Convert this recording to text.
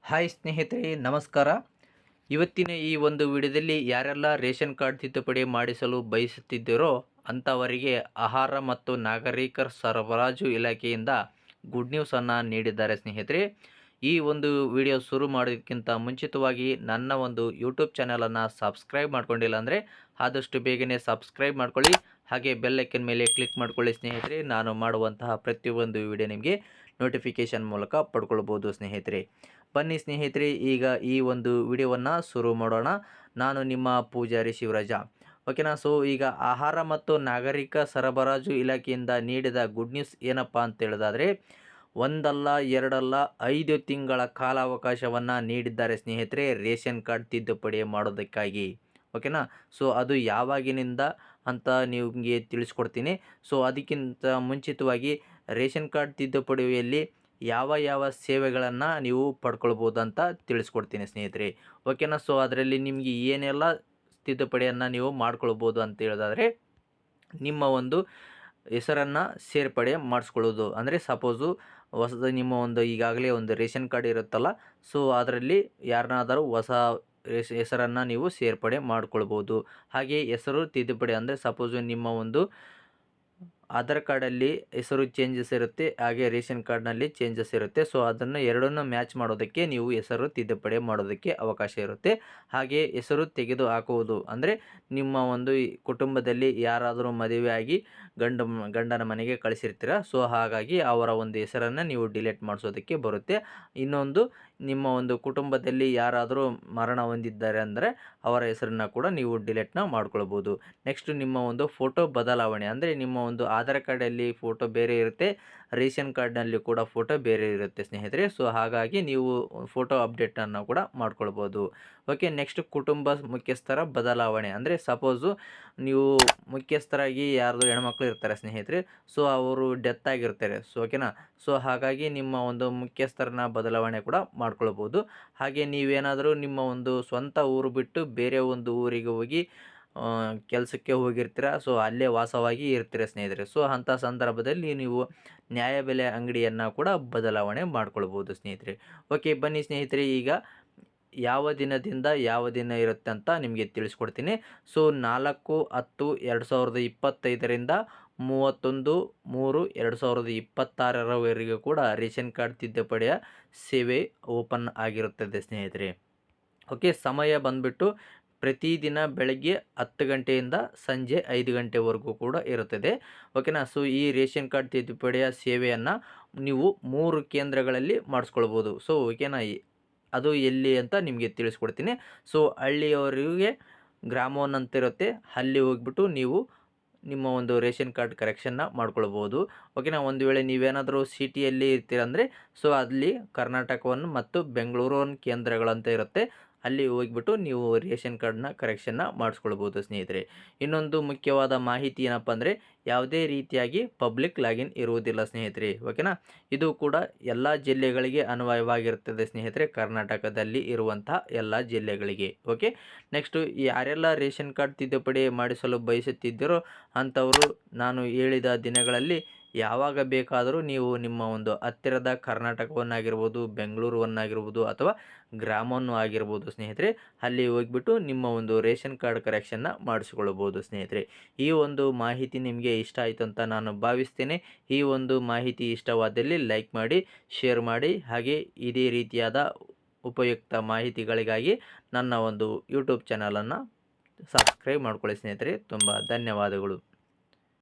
Hi ಸ್ನೇಹಿತರೆ, ನಮಸ್ಕಾರ. ಇವತ್ತಿನ ಈ ಒಂದು ವಿಡಿಯೋದಲ್ಲಿ ಯಾರೆಲ್ಲ ರೇಷನ್ ಕಾರ್ಡ್ ತಿದ್ದುಪಡಿ ಮಾಡಿಸಲು ಬಯಸುತ್ತಿದ್ದೀರೋ ಅಂಥವರಿಗೆ ಆಹಾರ ಮತ್ತು ನಾಗರಿಕ ಸರಬರಾಜು ಇಲಾಖೆಯಿಂದ ಗುಡ್ ನ್ಯೂಸನ್ನು ನೀಡಿದ್ದಾರೆ ಸ್ನೇಹಿತರೆ. ಈ ಒಂದು ವಿಡಿಯೋ ಶುರು ಮಾಡೋದಕ್ಕಿಂತ ಮುಂಚಿತವಾಗಿ ನನ್ನ ಒಂದು ಯೂಟ್ಯೂಬ್ ಚಾನಲನ್ನು ಸಬ್ಸ್ಕ್ರೈಬ್ ಮಾಡ್ಕೊಂಡಿಲ್ಲ ಅಂದರೆ ಆದಷ್ಟು ಬೇಗನೆ ಸಬ್ಸ್ಕ್ರೈಬ್ ಮಾಡ್ಕೊಳ್ಳಿ. ಹಾಗೆ ಬೆಲ್ ಐಕನ್ ಮೇಲೆ ಕ್ಲಿಕ್ ಮಾಡ್ಕೊಳ್ಳಿ ಸ್ನೇಹಿತರೆ. ನಾನು ಮಾಡುವಂತಹ ಪ್ರತಿಯೊಂದು ವಿಡಿಯೋ ನಿಮಗೆ ನೋಟಿಫಿಕೇಷನ್ ಮೂಲಕ ಪಡ್ಕೊಳ್ಬೋದು ಸ್ನೇಹಿತರೆ. ಬನ್ನಿ ಸ್ನೇಹಿತರೆ, ಈಗ ಈ ಒಂದು ವಿಡಿಯೋವನ್ನು ಶುರು ಮಾಡೋಣ. ನಾನು ನಿಮ್ಮ ಪೂಜಾರಿ ಶಿವರಾಜ. ಓಕೆನಾ. ಸೊ ಈಗ ಆಹಾರ ಮತ್ತು ನಾಗರಿಕ ಸರಬರಾಜು ಇಲಾಖೆಯಿಂದ ನೀಡಿದ ಗುಡ್ ನ್ಯೂಸ್ ಏನಪ್ಪ ಅಂತ ಹೇಳಿದಾದರೆ, ಒಂದಲ್ಲ ಎರಡಲ್ಲ 5 ತಿಂಗಳ ಕಾಲಾವಕಾಶವನ್ನು ನೀಡಿದ್ದಾರೆ ಸ್ನೇಹಿತರೆ ರೇಷನ್ ಕಾರ್ಡ್ ತಿದ್ದುಪಡಿ ಮಾಡೋದಕ್ಕಾಗಿ. ಓಕೆನಾ. ಸೊ ಅದು ಯಾವಾಗಿನಿಂದ ಅಂತ ನಿಮಗೆ ತಿಳಿಸ್ಕೊಡ್ತೀನಿ. ಸೊ ಅದಕ್ಕಿಂತ ಮುಂಚಿತವಾಗಿ ರೇಷನ್ ಕಾರ್ಡ್ ತಿದ್ದುಪಡಿಯಲ್ಲಿ ಯಾವ ಯಾವ ಸೇವೆಗಳನ್ನು ನೀವು ಪಡ್ಕೊಳ್ಬೋದು ಅಂತ ತಿಳಿಸ್ಕೊಡ್ತೀನಿ ಸ್ನೇಹಿತರೆ. ಓಕೆನಾ. ಸೊ ಅದರಲ್ಲಿ ನಿಮಗೆ ಏನೆಲ್ಲ ತಿದ್ದುಪಡಿಯನ್ನು ನೀವು ಮಾಡ್ಕೊಳ್ಬೋದು ಅಂತ ಹೇಳೋದಾದರೆ, ನಿಮ್ಮ ಒಂದು ಹೆಸರನ್ನು ಸೇರ್ಪಡೆ ಮಾಡಿಸ್ಕೊಳ್ಳೋದು. ಅಂದರೆ ಸಪೋಸು ಹೊಸದು ನಿಮ್ಮ ಒಂದು ಈಗಾಗಲೇ ಒಂದು ರೇಷನ್ ಕಾರ್ಡ್ ಇರುತ್ತಲ್ಲ, ಸೊ ಅದರಲ್ಲಿ ಯಾರನ್ನಾದರೂ ಹೊಸ ಹೆಸರನ್ನು ನೀವು ಸೇರ್ಪಡೆ ಮಾಡ್ಕೊಳ್ಬೋದು. ಹಾಗೆ ಹೆಸರು ತಿದ್ದುಪಡಿ ಅಂದರೆ ಸಪೋಸು ನಿಮ್ಮ ಒಂದು ಆಧಾರ್ ಕಾರ್ಡಲ್ಲಿ ಹೆಸರು ಚೇಂಜಸ್ ಇರುತ್ತೆ, ಹಾಗೆ ರೇಷನ್ ಕಾರ್ಡ್ನಲ್ಲಿ ಚೇಂಜಸ್ ಇರುತ್ತೆ. ಸೊ ಅದನ್ನು ಎರಡನ್ನೂ ಮ್ಯಾಚ್ ಮಾಡೋದಕ್ಕೆ ನೀವು ಹೆಸರು ತಿದ್ದುಪಡಿ ಮಾಡೋದಕ್ಕೆ ಅವಕಾಶ ಇರುತ್ತೆ. ಹಾಗೆ ಹೆಸರು ತೆಗೆದು ಹಾಕುವುದು ಅಂದರೆ ನಿಮ್ಮ ಒಂದು ಕುಟುಂಬದಲ್ಲಿ ಯಾರಾದರೂ ಮದುವೆಯಾಗಿ ಗಂಡನ ಮನೆಗೆ ಕಳಿಸಿರ್ತೀರ. ಸೊ ಹಾಗಾಗಿ ಅವರ ಒಂದು ಹೆಸರನ್ನು ನೀವು ಡಿಲೀಟ್ ಮಾಡಿಸೋದಕ್ಕೆ ಬರುತ್ತೆ. ಇನ್ನೊಂದು, ನಿಮ್ಮ ಒಂದು ಕುಟುಂಬದಲ್ಲಿ ಯಾರಾದರೂ ಮರಣ ಹೊಂದಿದ್ದಾರೆ ಅಂದರೆ ಅವರ ಹೆಸರನ್ನು ಕೂಡ ನೀವು ಡಿಲೀಟ್ನ ಮಾಡ್ಕೊಳ್ಬೋದು. ನೆಕ್ಸ್ಟ್, ನಿಮ್ಮ ಒಂದು ಫೋಟೋ ಬದಲಾವಣೆ ಅಂದರೆ ನಿಮ್ಮ ಒಂದು ಆಧಾರ್ ಕಾರ್ಡಲ್ಲಿ ಫೋಟೋ ಬೇರೆ ಇರುತ್ತೆ, ರೇಷನ್ ಕಾರ್ಡ್ನಲ್ಲಿ ಕೂಡ ಫೋಟೋ ಬೇರೆ ಇರುತ್ತೆ ಸ್ನೇಹಿತರೆ. ಸೊ ಹಾಗಾಗಿ ನೀವು ಫೋಟೋ ಅಪ್ಡೇಟನ್ನು ಕೂಡ ಮಾಡ್ಕೊಳ್ಬೋದು. ಓಕೆ. ನೆಕ್ಸ್ಟ್, ಕುಟುಂಬ ಮುಖ್ಯಸ್ಥರ ಬದಲಾವಣೆ ಅಂದರೆ ಸಪೋಸು ನೀವು ಮುಖ್ಯಸ್ಥರಾಗಿ ಯಾರ್ದು ಹೆಣ್ಮಕ್ಳು ಇರ್ತಾರೆ ಸ್ನೇಹಿತರೆ, ಸೊ ಅವರು ಡೆತ್ ಆಗಿರ್ತಾರೆ. ಸೊ ಓಕೆನಾ. ಸೊ ಹಾಗಾಗಿ ನಿಮ್ಮ ಒಂದು ಮುಖ್ಯಸ್ಥರನ್ನ ಬದಲಾವಣೆ ಕೂಡ ಮಾಡ್ಕೊಳ್ಬೋದು. ಹಾಗೆ ನೀವೇನಾದರೂ ನಿಮ್ಮ ಒಂದು ಸ್ವಂತ ಊರು ಬಿಟ್ಟು ಬೇರೆ ಒಂದು ಊರಿಗೆ ಹೋಗಿ ಕೆಲಸಕ್ಕೆ ಹೋಗಿರ್ತೀರ. ಸೊ ಅಲ್ಲೇ ವಾಸವಾಗಿ ಇರ್ತೀರ ಸ್ನೇಹಿತರೆ. ಸೊ ಅಂಥ ಸಂದರ್ಭದಲ್ಲಿ ನೀವು ನ್ಯಾಯಬೆಲೆ ಅಂಗಡಿಯನ್ನು ಕೂಡ ಬದಲಾವಣೆ ಮಾಡ್ಕೊಳ್ಬೋದು ಸ್ನೇಹಿತರೆ. ಓಕೆ. ಬನ್ನಿ ಸ್ನೇಹಿತರೆ, ಈಗ ಯಾವ ದಿನದಿಂದ ಯಾವ ದಿನ ಇರುತ್ತೆ ಅಂತ ನಿಮಗೆ ತಿಳಿಸ್ಕೊಡ್ತೀನಿ. ಸೊ 4/10/2025ರಿಂದ 31/3/2026 ಕೂಡ ರೇಷನ್ ಕಾರ್ಡ್ ತಿದ್ದುಪಡಿಯ ಸೇವೆ ಓಪನ್ ಆಗಿರುತ್ತದೆ ಸ್ನೇಹಿತರೆ. ಓಕೆ. ಸಮಯ ಬಂದುಬಿಟ್ಟು ಪ್ರತಿದಿನ ಬೆಳಗ್ಗೆ 10 ಗಂಟೆಯಿಂದ ಸಂಜೆ 5 ಗಂಟೆವರೆಗೂ ಕೂಡ ಇರುತ್ತದೆ. ಓಕೆನಾ. ಸೊ ಈ ರೇಷನ್ ಕಾರ್ಡ್ ತಿದ್ದುಪಡಿಯ ಸೇವೆಯನ್ನು ನೀವು 3 ಕೇಂದ್ರಗಳಲ್ಲಿ ಮಾಡಿಸ್ಕೊಳ್ಬೋದು. ಸೊ ಓಕೆನಾ. ಅದು ಎಲ್ಲಿ ಅಂತ ನಿಮಗೆ ತಿಳಿಸ್ಕೊಡ್ತೀನಿ. ಸೊ ಹಳ್ಳಿಯವರಿಗೆ ಗ್ರಾಮೋನ್ ಅಂತ ಇರುತ್ತೆ, ಅಲ್ಲಿ ಹೋಗ್ಬಿಟ್ಟು ನೀವು ನಿಮ್ಮ ಒಂದು ರೇಷನ್ ಕಾರ್ಡ್ ಕರೆಕ್ಷನ್ನ ಮಾಡ್ಕೊಳ್ಬೋದು. ಓಕೆನಾ. ಒಂದು ವೇಳೆ ನೀವೇನಾದರೂ ಸಿಟಿಯಲ್ಲಿ ಇರ್ತೀರಂದರೆ ಸೊ ಅಲ್ಲಿ ಕರ್ನಾಟಕವನ್ನು ಮತ್ತು ಬೆಂಗಳೂರು ಕೇಂದ್ರಗಳಂತ ಇರುತ್ತೆ, ಅಲ್ಲಿ ಹೋಗಿಬಿಟ್ಟು ನೀವು ರೇಷನ್ ಕಾರ್ಡ್ನ ಕರೆಕ್ಷನ್ನ ಮಾಡಿಸ್ಕೊಳ್ಬೋದು ಸ್ನೇಹಿತರೆ. ಇನ್ನೊಂದು ಮುಖ್ಯವಾದ ಮಾಹಿತಿ ಏನಪ್ಪ ಅಂದರೆ, ಯಾವುದೇ ರೀತಿಯಾಗಿ ಪಬ್ಲಿಕ್ ಲಾಗಿನ್ ಇರುವುದಿಲ್ಲ ಸ್ನೇಹಿತರೆ. ಓಕೆನಾ. ಇದು ಕೂಡ ಎಲ್ಲ ಜಿಲ್ಲೆಗಳಿಗೆ ಅನ್ವಯವಾಗಿರುತ್ತದೆ ಸ್ನೇಹಿತರೆ, ಕರ್ನಾಟಕದಲ್ಲಿ ಇರುವಂತಹ ಎಲ್ಲ ಜಿಲ್ಲೆಗಳಿಗೆ. ಓಕೆ. ನೆಕ್ಸ್ಟು, ಯಾರೆಲ್ಲ ರೇಷನ್ ಕಾರ್ಡ್ ತಿದ್ದುಪಡಿ ಮಾಡಿಸಲು ಬಯಸುತ್ತಿದ್ದೀರೋ ಅಂಥವರು ನಾನು ಹೇಳಿದ ದಿನಗಳಲ್ಲಿ ಯಾವಾಗ ಬೇಕಾದರೂ ನೀವು ನಿಮ್ಮ ಒಂದು ಹತ್ತಿರದ ಕರ್ನಾಟಕವನ್ನಾಗಿರ್ಬೋದು, ಬೆಂಗಳೂರನ್ನಾಗಿರ್ಬೋದು ಅಥವಾ ಗ್ರಾಮವನ್ನು ಆಗಿರ್ಬೋದು ಸ್ನೇಹಿತರೆ, ಅಲ್ಲಿ ಹೋಗಿಬಿಟ್ಟು ನಿಮ್ಮ ಒಂದು ರೇಷನ್ ಕಾರ್ಡ್ ಕರೆಕ್ಷನ್ನ ಮಾಡಿಸ್ಕೊಳ್ಬೋದು ಸ್ನೇಹಿತರೆ. ಈ ಒಂದು ಮಾಹಿತಿ ನಿಮಗೆ ಇಷ್ಟ ಆಯಿತು ಅಂತ ನಾನು ಭಾವಿಸ್ತೇನೆ. ಈ ಒಂದು ಮಾಹಿತಿ ಇಷ್ಟವಾದಲ್ಲಿ ಲೈಕ್ ಮಾಡಿ, ಶೇರ್ ಮಾಡಿ. ಹಾಗೆ ಇದೇ ರೀತಿಯಾದ ಉಪಯುಕ್ತ ಮಾಹಿತಿಗಳಿಗಾಗಿ ನನ್ನ ಒಂದು ಯೂಟ್ಯೂಬ್ ಚಾನಲನ್ನು ಸಬ್ಸ್ಕ್ರೈಬ್ ಮಾಡ್ಕೊಳ್ಳಿ ಸ್ನೇಹಿತರೆ. ತುಂಬ ಧನ್ಯವಾದಗಳು.